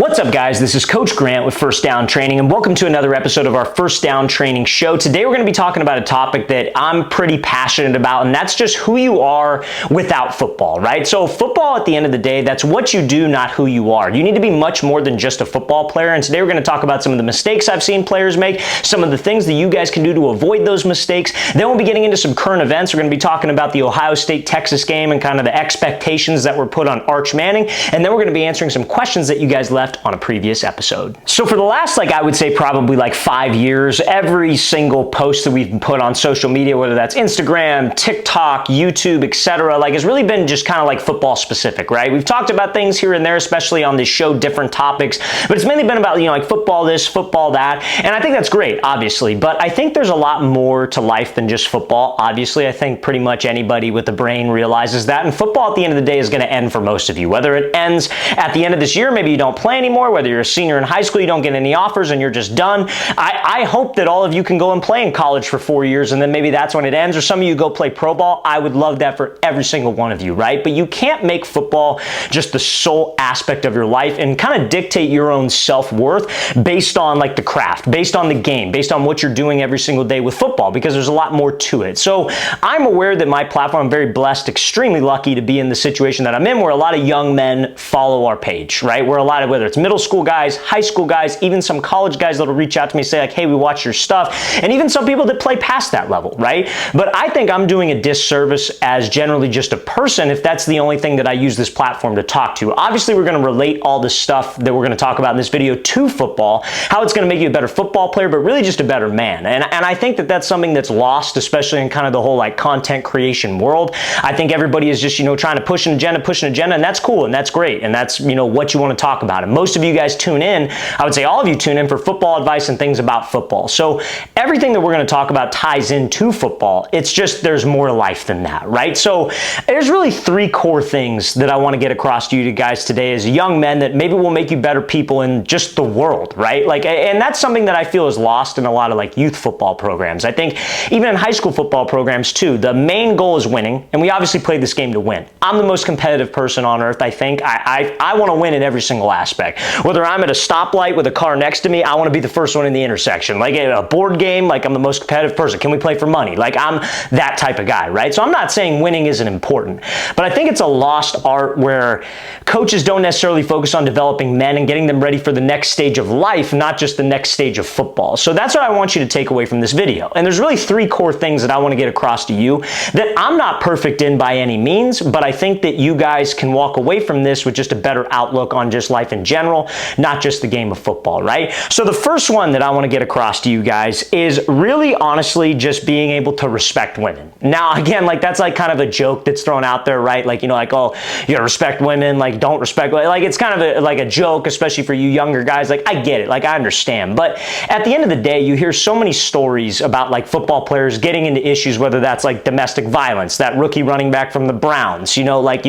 What's up, guys? This is Coach Grant with First Down Training, and welcome to another episode of our First Down Training show. Today, we're going to be talking about a topic that I'm pretty passionate about, and that's just who you are without football, right? So football, at the end of the day, that's what you do, not who you are. You need to be much more than just a football player, and today we're going to talk about some of the mistakes I've seen players make, some of the things that you guys can do to avoid those mistakes. Then we'll be getting into some current events. We're going to be talking about the Ohio State-Texas game and kind of the expectations that were put on Arch Manning, and then we're going to be answering some questions that you guys left on a previous episode. So for the last, I would say probably 5 years, every single post that we've put on social media, whether that's Instagram, TikTok, YouTube, etc., has really been just kind of football specific, right? We've talked about things here and there, especially on this show, different topics, but it's mainly been about, football this, football that, and I think that's great, obviously, but I think there's a lot more to life than just football. Obviously, I think pretty much anybody with a brain realizes that, and football at the end of the day is going to end for most of you. Whether it ends at the end of this year, maybe you don't play anymore, whether you're a senior in high school, you don't get any offers and you're just done. I hope that all of you can go and play in college for 4 years and then maybe that's when it ends, or some of you go play pro ball. I would love that for every single one of you, right? But you can't make football just the sole aspect of your life and kind of dictate your own self-worth based on the craft, based on the game, based on what you're doing every single day with football, because there's a lot more to it. So I'm aware that my platform, I'm very blessed, extremely lucky to be in the situation that I'm in, where a lot of young men follow our page, right? Where a lot of, whether it's middle school guys, high school guys, even some college guys that'll reach out to me, say hey, we watch your stuff, and even some people that play past that level, right? But I think I'm doing a disservice as generally just a person if that's the only thing that I use this platform to talk to. Obviously, we're going to relate all the stuff that we're going to talk about in this video to football, how it's going to make you a better football player, but really just a better man. And I think that that's something that's lost, especially in kind of the whole content creation world. I think everybody is just, trying to push an agenda, and that's cool, and that's great, and that's, what you want to talk about. And most of you guys tune in, I would say all of you tune in for football advice and things about football. So everything that we're going to talk about ties into football. It's just there's more to life than that, right? So there's really three core things that I want to get across to you guys today as young men that maybe will make you better people in just the world, right? And that's something that I feel is lost in a lot of youth football programs. I think even in high school football programs too, the main goal is winning, and we obviously play this game to win. I'm the most competitive person on earth, I think. I want to win in every single aspect. Whether I'm at a stoplight with a car next to me, I want to be the first one in the intersection. At a board game, I'm the most competitive person. Can we play for money? I'm that type of guy, right? So I'm not saying winning isn't important, but I think it's a lost art where coaches don't necessarily focus on developing men and getting them ready for the next stage of life, not just the next stage of football. So that's what I want you to take away from this video. And there's really three core things that I want to get across to you that I'm not perfect in by any means, but I think that you guys can walk away from this with just a better outlook on just life in general, not just the game of football, right? So the first one that I want to get across to you guys is really honestly just being able to respect women. Now, again, that's kind of a joke that's thrown out there, right? Oh, you gotta respect women, don't respect, it's kind of a joke, especially for you younger guys. I get it, I understand. But at the end of the day, you hear so many stories about football players getting into issues, whether that's domestic violence, that rookie running back from the Browns, you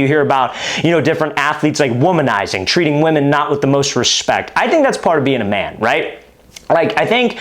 hear about, different athletes womanizing, treating women not with the most respect. I think that's part of being a man, right? I think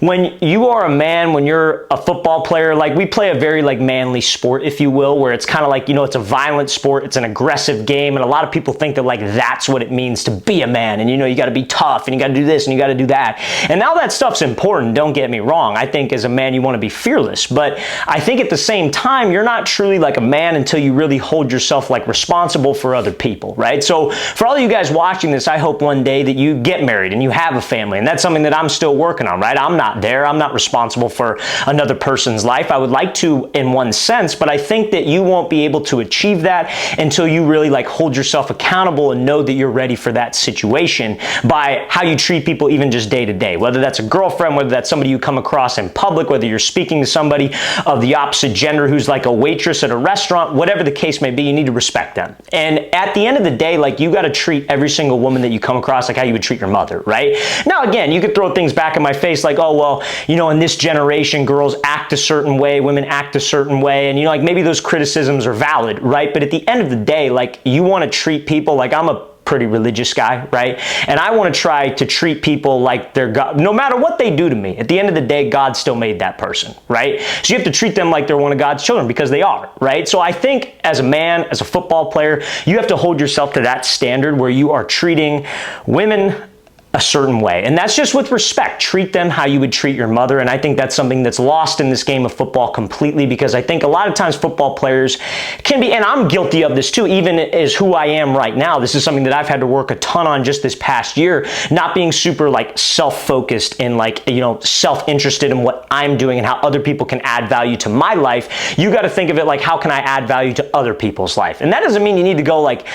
when you are a man, when you're a football player, we play a very manly sport, if you will, where it's kind of it's a violent sport, it's an aggressive game, and a lot of people think that that's what it means to be a man, and you got to be tough, and you got to do this, and you got to do that. And all that stuff's important, don't get me wrong. I think as a man, you want to be fearless, but I think at the same time, you're not truly a man until you really hold yourself responsible for other people, right? So for all of you guys watching this, I hope one day that you get married and you have a family, and that's something that I'm still working on, right? I'm not there. I'm not responsible for another person's life. I would like to in one sense, but I think that you won't be able to achieve that until you really hold yourself accountable and know that you're ready for that situation by how you treat people even just day to day, whether that's a girlfriend, whether that's somebody you come across in public, whether you're speaking to somebody of the opposite gender who's a waitress at a restaurant, whatever the case may be, you need to respect them. And at the end of the day, you got to treat every single woman that you come across how you would treat your mother, right? Now, again, you could throw things back in my face oh, well, in this generation, girls act a certain way, women act a certain way, and maybe those criticisms are valid, right? But at the end of the day, you want to treat people I'm a pretty religious guy, right? And I want to try to treat people like they're God. No matter what they do to me, at the end of the day, God still made that person, right? So you have to treat them like they're one of God's children, because they are, right? So I think as a man, as a football player, you have to hold yourself to that standard where you are treating women a certain way. And that's just with respect. Treat them how you would treat your mother. And I think that's something that's lost in this game of football completely, because I think a lot of times football players can be, and I'm guilty of this too, even as who I am right now. This is something that I've had to work a ton on just this past year, not being super like self-focused and like, you know, self-interested in what I'm doing and how other people can add value to my life. You got to think of it like, how can I add value to other people's life? And that doesn't mean you need to go like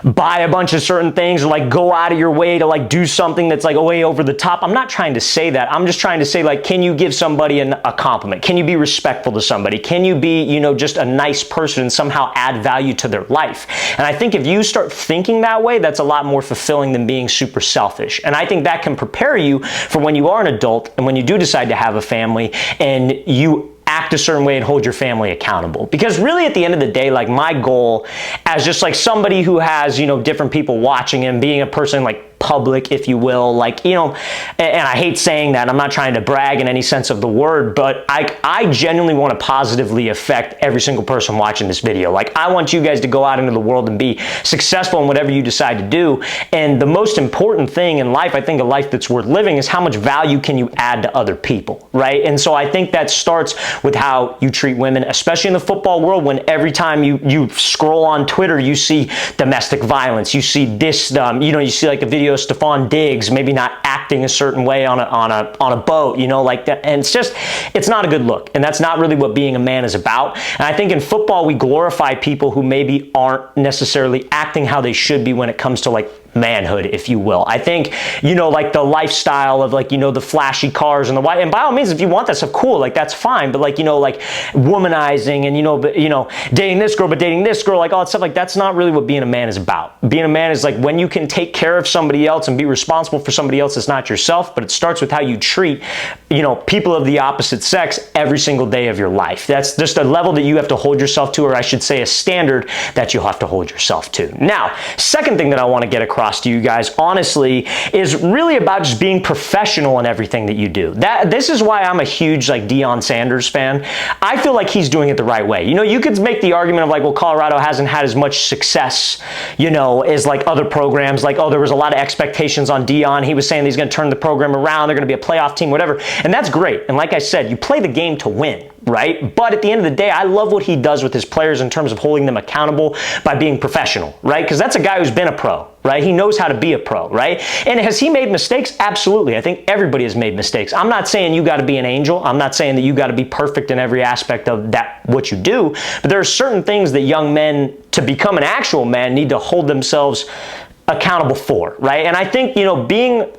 buy a bunch of certain things or like go out of your way to like do something that's like way over the top. I'm not trying to say that. I'm just trying to say, like, can you give somebody a compliment? Can you be respectful to somebody? Can you be, you know, just a nice person and somehow add value to their life? And I think if you start thinking that way, that's a lot more fulfilling than being super selfish. And I think that can prepare you for when you are an adult and when you do decide to have a family and you act a certain way and hold your family accountable. Because really at the end of the day, like my goal as just like somebody who has, you know, different people watching and being a person like public, if you will, like, you know, and I hate saying that, I'm not trying to brag in any sense of the word, but I genuinely want to positively affect every single person watching this video. Like, I want you guys to go out into the world and be successful in whatever you decide to do. And the most important thing in life, I think a life that's worth living, is how much value can you add to other people, right? And so I think that starts with how you treat women, especially in the football world, when every time you scroll on Twitter, you see domestic violence, you see this, you know, you see like a video of Stephon Diggs maybe not acting a certain way on a boat, you know, like that. And it's not a good look. And that's not really what being a man is about. And I think in football, we glorify people who maybe aren't necessarily acting how they should be when it comes to like manhood, if you will. I think, you know, like the lifestyle of like, you know, the flashy cars and the white, and by all means, if you want that stuff, cool, like that's fine. But like, you know, like womanizing and, you know, dating this girl, but dating this girl, like all that stuff, like that's not really what being a man is about. Being a man is like when you can take care of somebody else and be responsible for somebody else that's not yourself, but it starts with how you treat, you know, people of the opposite sex every single day of your life. That's just a level that you have to hold yourself to, or I should say a standard that you'll have to hold yourself to. Now, second thing that I want to get across to you guys, honestly, is really about just being professional in everything that you do. This is why I'm a huge like Deion Sanders fan. I feel like he's doing it the right way. You know, you could make the argument of like, well, Colorado hasn't had as much success, you know, as like other programs. Like, oh, there was a lot of expectations on Deion. He was saying he's going to turn the program around. They're going to be a playoff team, whatever. And that's great. And like I said, you play the game to win, right? But at the end of the day, I love what he does with his players in terms of holding them accountable by being professional, right? Because that's a guy who's been a pro, right? He knows how to be a pro, right? And has he made mistakes? Absolutely. I think everybody has made mistakes. I'm not saying you got to be an angel. I'm not saying that you got to be perfect in every aspect of that, what you do. But there are certain things that young men, to become an actual man, need to hold themselves accountable for, right? And I think, you know, being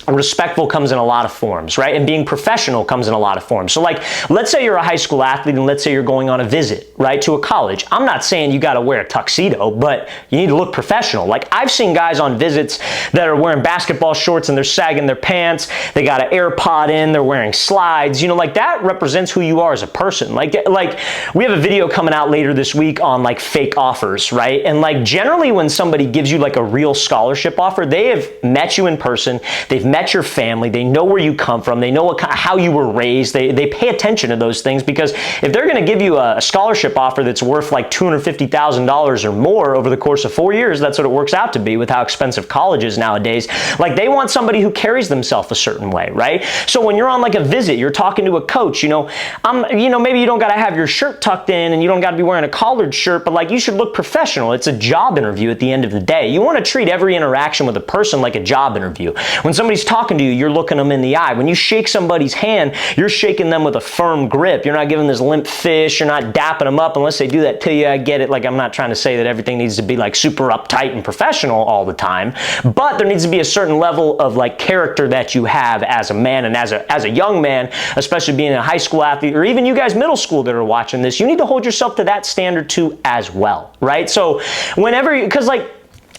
respectful comes in a lot of forms, right? And being professional comes in a lot of forms. So like, let's say you're a high school athlete and let's say you're going on a visit, right, to a college. I'm not saying you got to wear a tuxedo, but you need to look professional. Like, I've seen guys on visits that are wearing basketball shorts and they're sagging their pants. They got an AirPod in, they're wearing slides, you know, like that represents who you are as a person. Like we have a video coming out later this week on like fake offers, right? And like generally when somebody gives you like a real scholarship offer, they have met you in person. They've met your family, they know where you come from, they know how you were raised, they pay attention to those things, because if they're going to give you a scholarship offer that's worth like $250,000 or more over the course of 4 years, that's what it works out to be with how expensive college is nowadays. Like, they want somebody who carries themselves a certain way, right? So when you're on like a visit, you're talking to a coach, you know, maybe you don't got to have your shirt tucked in and you don't got to be wearing a collared shirt, but like you should look professional. It's a job interview at the end of the day. You want to treat every interaction with a person like a job interview. When somebody's talking to you, you're looking them in the eye. When you shake somebody's hand, you're shaking them with a firm grip. You're not giving this limp fish. You're not dapping them up unless they do that to you. I get it. Like, I'm not trying to say that everything needs to be like super uptight and professional all the time, but there needs to be a certain level of like character that you have as a man and as a young man, especially being a high school athlete, or even you guys middle school that are watching this, you need to hold yourself to that standard too as well, right? So whenever, because like,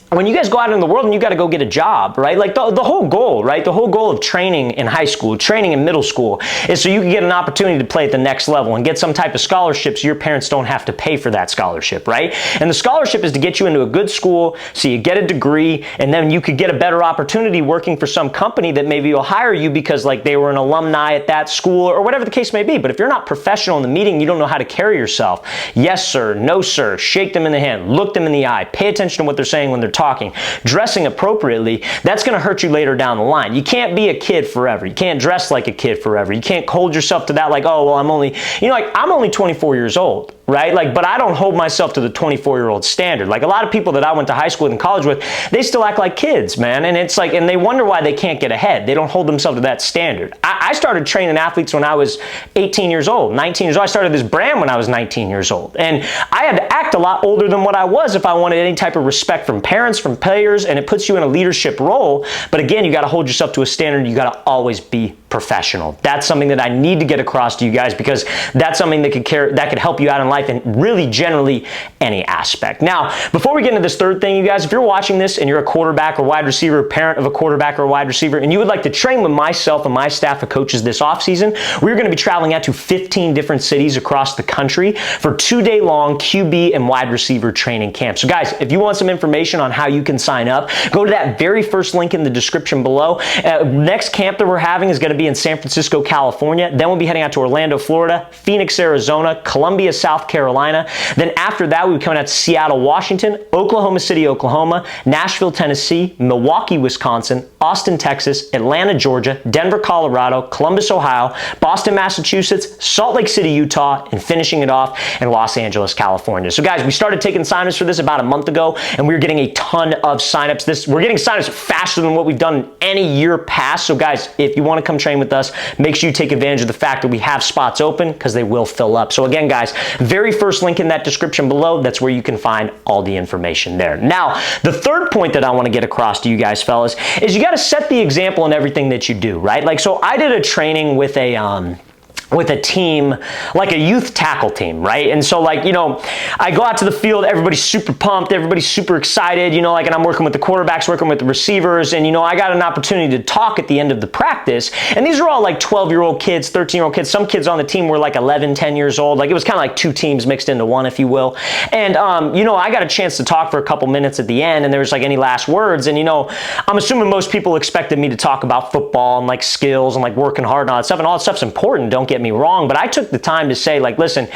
when you guys go out in the world and you got to go get a job, right? Like the whole goal, right? The whole goal of training in high school, training in middle school is so you can get an opportunity to play at the next level and get some type of scholarship so your parents don't have to pay for that scholarship, right? And the scholarship is to get you into a good school so you get a degree, and then you could get a better opportunity working for some company that maybe will hire you because like they were an alumni at that school or whatever the case may be. But if you're not professional in the meeting, you don't know how to carry yourself. Yes, sir. No, sir. Shake them in the hand. Look them in the eye. Pay attention to what they're saying when they're talking, dressing appropriately. That's going to hurt you later down the line. You can't be a kid forever. You can't dress like a kid forever. You can't hold yourself to that like, oh, well, I'm only 24 years old, right? Like, but I don't hold myself to the 24-year-old standard. Like a lot of people that I went to high school and college with, they still act like kids, man. And it's like, and they wonder why they can't get ahead. They don't hold themselves to that standard. I started training athletes when I was 18 years old, 19 years old. I started this brand when I was 19 years old. And I had to act a lot older than what I was if I wanted any type of respect from parents, from players, and it puts you in a leadership role. But again, you got to hold yourself to a standard. You got to always be professional. That's something that I need to get across to you guys because that's something that could help you out in life in really generally any aspect. Now, before we get into this third thing, you guys, if you're watching this and you're a quarterback or wide receiver, parent of a quarterback or a wide receiver, and you would like to train with myself and my staff of coaches this offseason, we're going to be traveling out to 15 different cities across the country for 2-day long QB and wide receiver training camps. So guys, if you want some information on how you can sign up, go to that very first link in the description below. Next camp that we're having is going to be in San Francisco, California. Then we'll be heading out to Orlando, Florida, Phoenix, Arizona, Columbia, South Carolina. Then after that, we'll be coming out to Seattle, Washington, Oklahoma City, Oklahoma, Nashville, Tennessee, Milwaukee, Wisconsin, Austin, Texas, Atlanta, Georgia, Denver, Colorado, Columbus, Ohio, Boston, Massachusetts, Salt Lake City, Utah, and finishing it off in Los Angeles, California. So guys, we started taking signups for this about a month ago, and we're getting a ton of signups. We're getting signups faster than what we've done in any year past. So guys, if you want to come train with us, make sure you take advantage of the fact that we have spots open because they will fill up. So again, guys, very first link in that description below, that's where you can find all the information there. Now, the third point that I want to get across to you guys, fellas, is you got to set the example in everything that you do, right? Like, so I did a training with a team, like a youth tackle team, right? And so like, I go out to the field, everybody's super pumped, everybody's super excited, and I'm working with the quarterbacks, working with the receivers, and I got an opportunity to talk at the end of the practice. And these are all like 12-year-old kids, 13-year-old kids. Some kids on the team were like 11, 10 years old. Like it was kind of like two teams mixed into one, if you will. And, I got a chance to talk for a couple minutes at the end, and there was like any last words. And, I'm assuming most people expected me to talk about football and like skills and like working hard and all that stuff. And all that stuff's important, don't get me wrong, but I took the time to say, like, listen,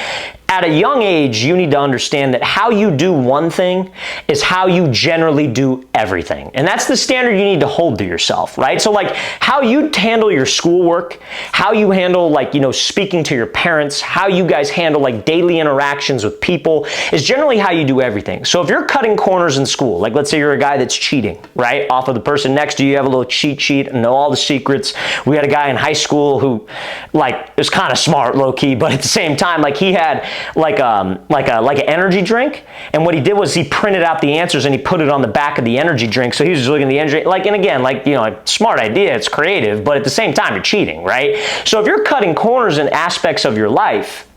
at a young age, you need to understand that how you do one thing is how you generally do everything. And that's the standard you need to hold to yourself, right? So like how you handle your schoolwork, how you handle like, speaking to your parents, how you guys handle like daily interactions with people is generally how you do everything. So if you're cutting corners in school, like let's say you're a guy that's cheating, right? Off of the person next to you, you have a little cheat sheet and know all the secrets. We had a guy in high school who like was kind of smart, low key, but at the same time, like he had like an energy drink, and what he did was he printed out the answers and he put it on the back of the energy drink. So he was just looking at the energy, like, and again, like, smart idea, it's creative, but at the same time, you're cheating, right? So if you're cutting corners in aspects of your life,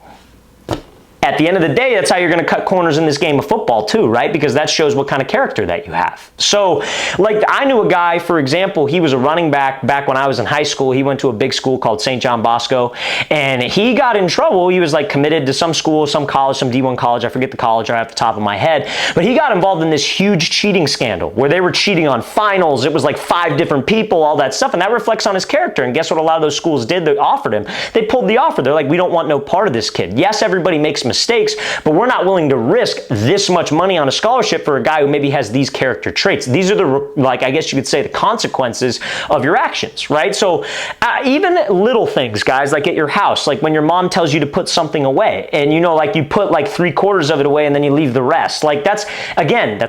at the end of the day, that's how you're going to cut corners in this game of football too, right? Because that shows what kind of character that you have. So, like, I knew a guy, for example, he was a running back when I was in high school. He went to a big school called St. John Bosco, and he got in trouble. He was, like, committed to some school, some college, some D1 college. I forget the college right off the top of my head. But he got involved in this huge cheating scandal where they were cheating on finals. It was, like, 5 different people, all that stuff, and that reflects on his character. And guess what a lot of those schools did that offered him? They pulled the offer. They're like, we don't want no part of this kid. Yes, everybody makes mistakes, but we're not willing to risk this much money on a scholarship for a guy who maybe has these character traits. These are the, like, I guess you could say the consequences of your actions, right? So even little things, guys, like at your house, like when your mom tells you to put something away and like you put like 3/4 of it away and then you leave the rest. Like that's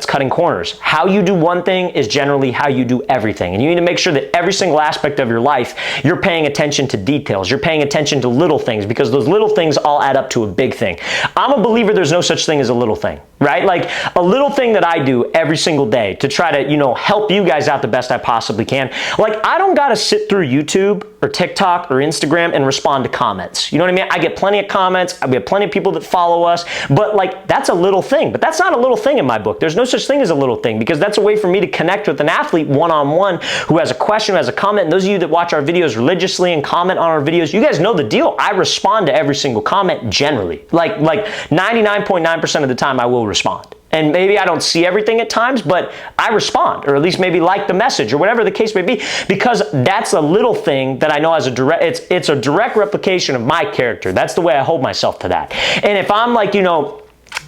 cutting corners. How you do one thing is generally how you do everything. And you need to make sure that every single aspect of your life, you're paying attention to details. You're paying attention to little things because those little things all add up to a big thing. I'm a believer there's no such thing as a little thing. right? Like a little thing that I do every single day to try to, help you guys out the best I possibly can. Like I don't got to sit through YouTube or TikTok or Instagram and respond to comments. You know what I mean? I get plenty of comments. We have plenty of people that follow us, but like that's a little thing, but that's not a little thing in my book. There's no such thing as a little thing because that's a way for me to connect with an athlete one-on-one who has a question, who has a comment. And those of you that watch our videos religiously and comment on our videos, you guys know the deal. I respond to every single comment generally. Like 99.9% of the time I will respond. And maybe I don't see everything at times, but I respond, or at least maybe like the message or whatever the case may be, because that's a little thing that I know as a direct, it's a direct replication of my character. That's the way I hold myself to that. And if I'm like,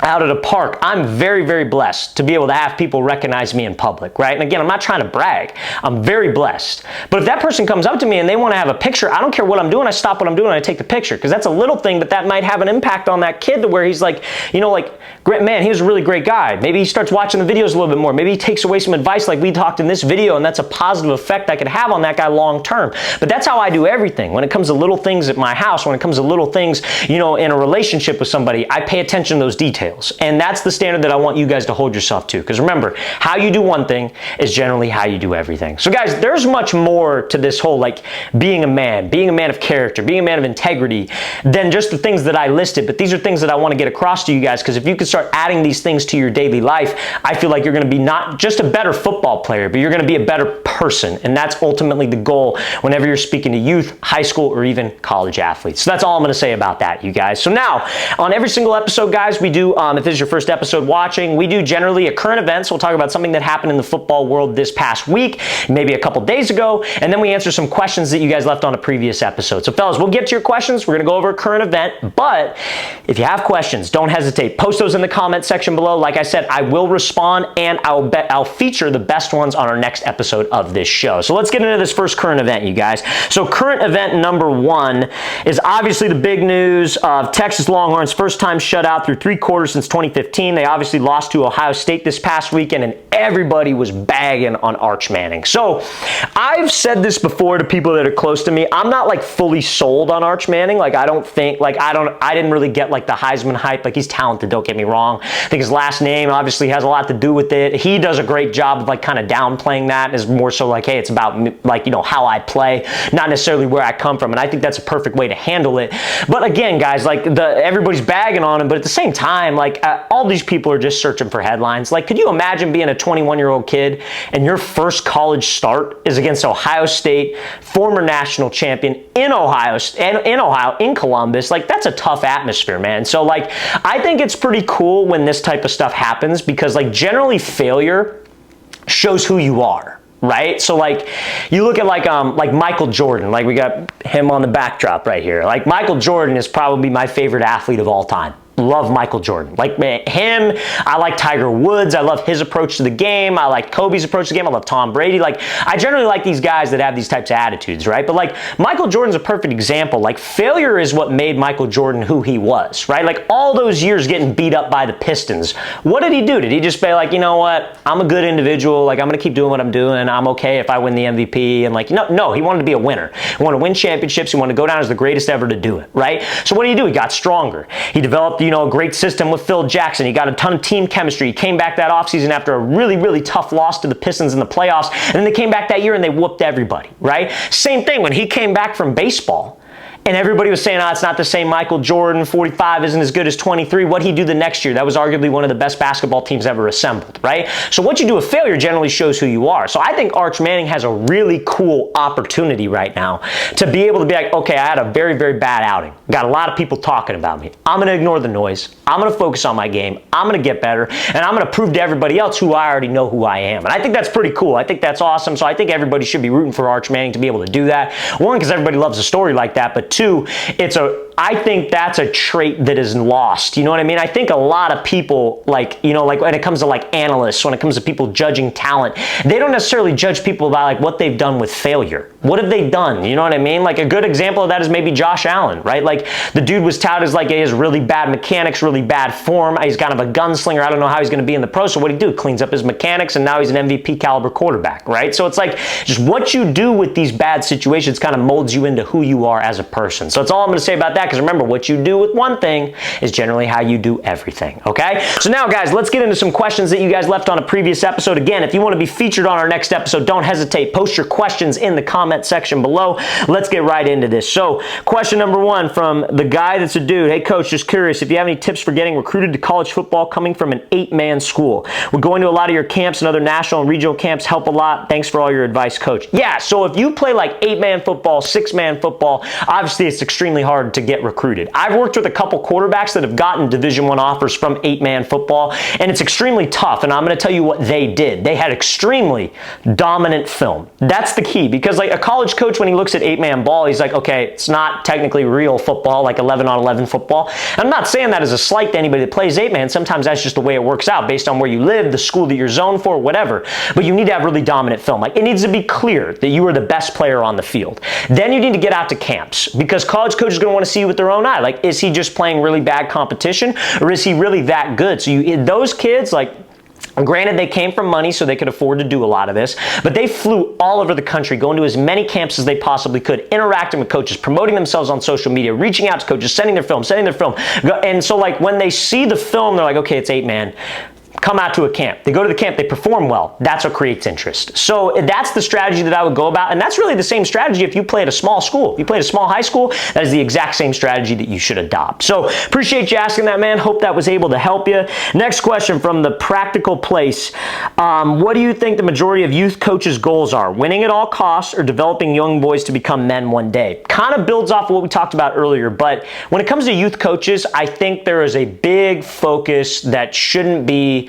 out at a park, I'm very, very blessed to be able to have people recognize me in public, right? And again, I'm not trying to brag. I'm very blessed. But if that person comes up to me and they want to have a picture, I don't care what I'm doing. I stop what I'm doing and I take the picture because that's a little thing, but that might have an impact on that kid to where he's like, great man, he was a really great guy. Maybe he starts watching the videos a little bit more. Maybe he takes away some advice like we talked in this video, and that's a positive effect I could have on that guy long term. But that's how I do everything. When it comes to little things at my house, when it comes to little things, in a relationship with somebody, I pay attention to those details. And that's the standard that I want you guys to hold yourself to. Because remember, how you do one thing is generally how you do everything. So guys, there's much more to this whole being a man of character, being a man of integrity than just the things that I listed. But these are things that I want to get across to you guys, because if you can start adding these things to your daily life, I feel like you're going to be not just a better football player, but you're going to be a better person. And that's ultimately the goal whenever you're speaking to youth, high school, or even college athletes. So that's all I'm going to say about that, you guys. So now, on every single episode, guys, we do, if this is your first episode watching, we do generally a current events. We'll talk about something that happened in the football world this past week, maybe a couple days ago, and then we answer some questions that you guys left on a previous episode. So fellas, we'll get to your questions. We're going to go over a current event, but if you have questions, don't hesitate. Post those in the comment section below. Like I said, I will respond, and I'll feature the best ones on our next episode of this show. So let's get into this first current event, you guys. So current event number one is obviously the big news of Texas Longhorns' first time shutout through 3 quarters since 2015. They obviously lost to Ohio State this past weekend, and everybody was bagging on Arch Manning. So I've said this before to people that are close to me. I'm not fully sold on Arch Manning. I didn't really get the Heisman hype. He's talented, don't get me wrong. I think his last name obviously has a lot to do with it. He does a great job of kind of downplaying that. Is more so hey, it's about how I play, not necessarily where I come from. And I think that's a perfect way to handle it. But again, guys, everybody's bagging on him, but at the same time, all these people are just searching for headlines. Could you imagine being a 21-year-old kid and your first college start is against Ohio State, former national champion in in Columbus? That's a tough atmosphere, man. So I think it's pretty cool when this type of stuff happens, because generally failure shows who you are. Right? So you look at Michael Jordan, we got him on the backdrop right here. Michael Jordan is probably my favorite athlete of all time. Love Michael Jordan. Him, I like Tiger Woods. I love his approach to the game. I like Kobe's approach to the game. I love Tom Brady. I generally like these guys that have these types of attitudes, right? But Michael Jordan's a perfect example. Failure is what made Michael Jordan who he was, right? All those years getting beat up by the Pistons. What did he do? Did he just say you know what? I'm a good individual. I'm going to keep doing what I'm doing. I'm okay if I win the MVP. And no, he wanted to be a winner. He wanted to win championships. He wanted to go down as the greatest ever to do it, right? So what did he do? He got stronger. He developed a great system with Phil Jackson. He got a ton of team chemistry. He came back that offseason after a really, really tough loss to the Pistons in the playoffs. And then they came back that year and they whooped everybody, right? Same thing when he came back from baseball. And everybody was saying, it's not the same Michael Jordan, 45 isn't as good as 23. What'd he do the next year? That was arguably one of the best basketball teams ever assembled, right? So what you do with failure generally shows who you are. So I think Arch Manning has a really cool opportunity right now to be able to be okay, I had a very, very bad outing. Got a lot of people talking about me. I'm going to ignore the noise. I'm going to focus on my game. I'm going to get better. And I'm going to prove to everybody else who I already know who I am. And I think that's pretty cool. I think that's awesome. So I think everybody should be rooting for Arch Manning to be able to do that. One, because everybody loves a story like that. But two, I think that's a trait that is lost. You know what I mean? I think a lot of people, when it comes to analysts, when it comes to people judging talent, they don't necessarily judge people by what they've done with failure. What have they done? You know what I mean? A good example of that is maybe Josh Allen, right? The dude was touted as he has really bad mechanics, really bad form. He's kind of a gunslinger. I don't know how he's going to be in the pros. So what do? Cleans up his mechanics, and now he's an MVP caliber quarterback, right? So it's just what you do with these bad situations kind of molds you into who you are as a person. So that's all I'm going to say about that, Because remember, what you do with one thing is generally how you do everything, okay? So now, guys, let's get into some questions that you guys left on a previous episode. Again, if you want to be featured on our next episode, don't hesitate. Post your questions in the comment section below. Let's get right into this. So, question number one from the guy that's a dude. Hey, coach, just curious if you have any tips for getting recruited to college football coming from an 8-man school. We're going to a lot of your camps and other national and regional camps. Help a lot. Thanks for all your advice, coach. Yeah, so if you play like 8-man football, 6-man football, obviously it's extremely hard to get recruited. I've worked with a couple quarterbacks that have gotten Division I offers from 8-man football, and it's extremely tough, and I'm going to tell you what they did. They had extremely dominant film. That's the key, because like a college coach, when he looks at 8-man ball, he's like, okay, it's not technically real football, like 11-on-11 football. And I'm not saying that as a slight to anybody that plays 8-man. Sometimes that's just the way it works out based on where you live, the school that you're zoned for, whatever. But you need to have really dominant film. Like, it needs to be clear that you are the best player on the field. Then you need to get out to camps, because college coaches are going to want to see you with their own eye. Like, is he just playing really bad competition, or is he really that good? So those kids, like, granted, they came from money, so they could afford to do a lot of this, but they flew all over the country, going to as many camps as they possibly could, interacting with coaches, promoting themselves on social media, reaching out to coaches, sending their film. And so, like, when they see the film, they're like, okay, it's 8-man. Come out to a camp. They go to the camp, they perform well. That's what creates interest. So that's the strategy that I would go about, and that's really the same strategy if you play at a small school. If you play at a small high school, that is the exact same strategy that you should adopt. So appreciate you asking that, man. Hope that was able to help you. Next question from the practical place. What do you think the majority of youth coaches' goals are? Winning at all costs or developing young boys to become men one day? Kind of builds off of what we talked about earlier, but when it comes to youth coaches, I think there is a big focus that shouldn't be.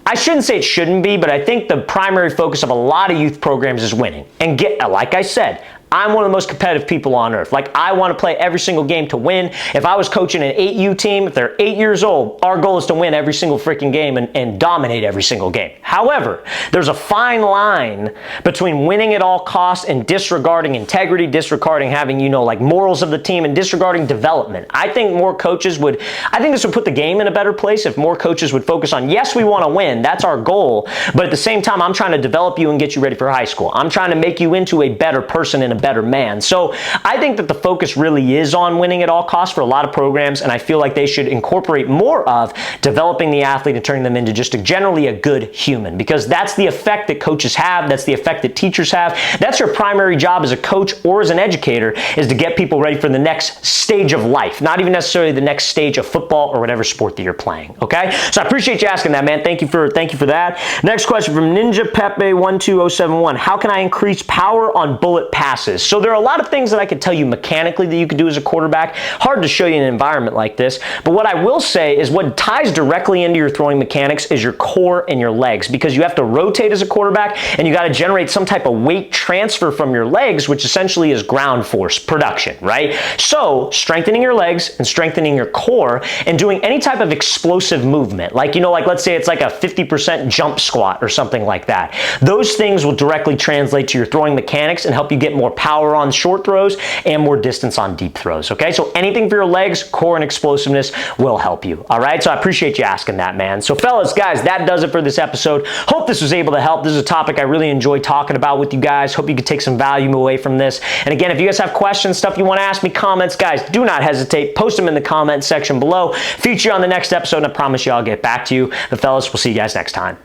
I shouldn't say it shouldn't be, but I think the primary focus of a lot of youth programs is winning. And like I said, I'm one of the most competitive people on earth. Like, I want to play every single game to win. If I was coaching an 8U team, if they're 8 years old, our goal is to win every single freaking game and dominate every single game. However, there's a fine line between winning at all costs and disregarding integrity, disregarding having, like, morals of the team, and disregarding development. I think this would put the game in a better place if more coaches would focus on, yes, we want to win. That's our goal. But at the same time, I'm trying to develop you and get you ready for high school. I'm trying to make you into a better person and a better man. So I think that the focus really is on winning at all costs for a lot of programs, and I feel like they should incorporate more of developing the athlete and turning them into just generally a good human, because that's the effect that coaches have. That's the effect that teachers have. That's your primary job as a coach or as an educator, is to get people ready for the next stage of life, not even necessarily the next stage of football or whatever sport that you're playing. Okay? So I appreciate you asking that, man. Thank you for that. Next question from Ninja Pepe 12071. How can I increase power on bullet passes? So there are a lot of things that I could tell you mechanically that you could do as a quarterback. Hard to show you in an environment like this. But what I will say is what ties directly into your throwing mechanics is your core and your legs, because you have to rotate as a quarterback, and you got to generate some type of weight transfer from your legs, which essentially is ground force production, right? So strengthening your legs and strengthening your core and doing any type of explosive movement, like let's say it's like a 50% jump squat or something like that. Those things will directly translate to your throwing mechanics and help you get more power on short throws and more distance on deep throws, okay? So anything for your legs, core, and explosiveness will help you, all right? So I appreciate you asking that, man. So fellas, guys, that does it for this episode. Hope this was able to help. This is a topic I really enjoy talking about with you guys. Hope you could take some value away from this. And again, if you guys have questions, stuff you want to ask me, comments, guys, do not hesitate. Post them in the comment section below. Feature you on the next episode, and I promise you I'll get back to you. The fellas, we'll see you guys next time.